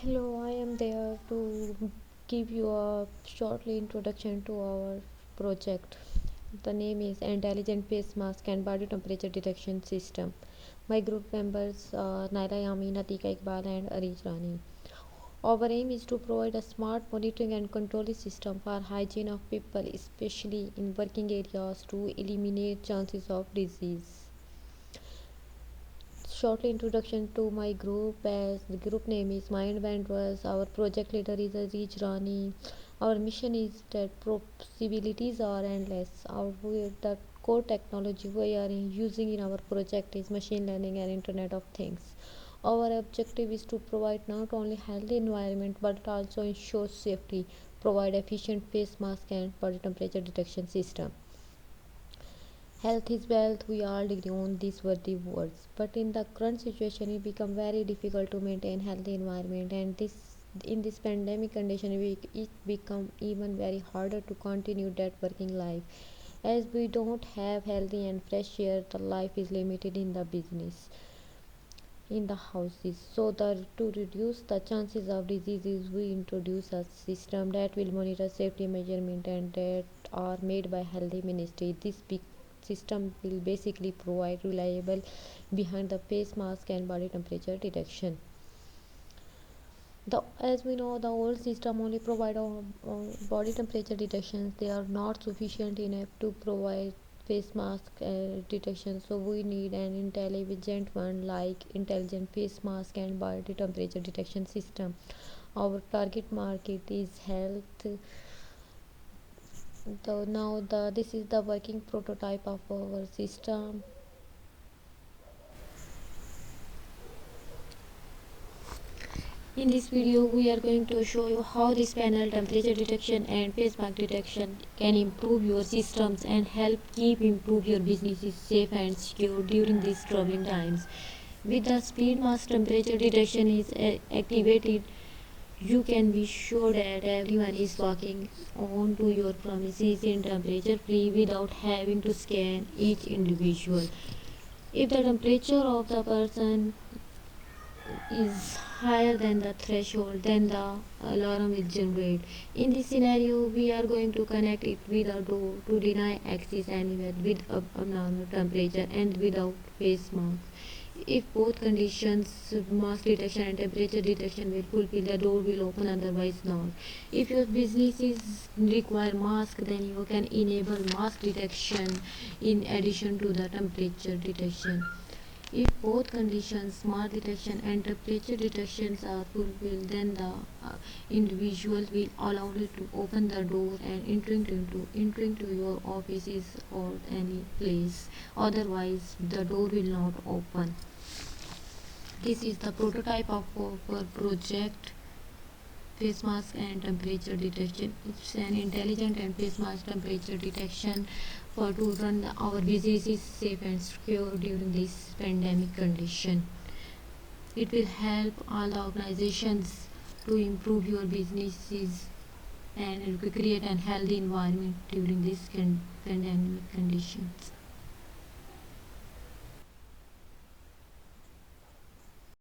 Hello, I am there to give you a shortly introduction to our project. The name is Intelligent Face Mask and Body Temperature Detection System. My group members are Naila Yamin, Atika Iqbal and Arij Rani. Our aim is to provide a smart monitoring and control system for hygiene of people, especially in working areas to eliminate chances of disease. Shortly introduction to my group, as the group name is Mind Wanderers. Our project leader is Aziz Rani. Our mission is that possibilities are endless. The core technology we are using in our project is machine learning and Internet of Things. Our objective is to provide not only healthy environment but also ensure safety, provide efficient face mask and body temperature detection system. Health is wealth, we all agree on these worthy words. But in the current situation, it becomes very difficult to maintain healthy environment, and this in this pandemic condition, it become even very harder to continue that working life. As we don't have healthy and fresh air, the life is limited in the business, in the houses. So to reduce the chances of diseases, we introduce a system that will monitor safety measurement and that are made by healthy ministry. This big system will basically provide reliable behind the face mask and body temperature detection. As we know, the old system only provide body temperature detections. They are not sufficient enough to provide face mask detection. So we need an intelligent one like intelligent face mask and body temperature detection system. Our target market is health. This is the working prototype of our system. In this video, we are going to show you how this panel temperature detection and face mask detection can improve your systems and help keep improve your businesses safe and secure during these troubling times. With the speed mask temperature detection is activated, you can be sure that everyone is walking onto your premises in temperature free without having to scan each individual. If the temperature of the person is higher than the threshold, then the alarm will generate. In this scenario, we are going to connect it with a door to deny access anywhere with abnormal temperature and without face mask. If both conditions, mask detection and temperature detection, will fulfill, the door will open, otherwise not. If your businesses require mask, then you can enable mask detection in addition to the temperature detection. If both conditions, mask detection and temperature detections, are fulfilled, then the individual will allow you to open the door and entering to your offices or any place. Otherwise, the door will not open. This is the prototype of our project face mask and temperature detection. It's an intelligent and face mask temperature detection for to run our businesses safe and secure during this pandemic condition. It will help all the organizations to improve your businesses and create a healthy environment during this pandemic conditions.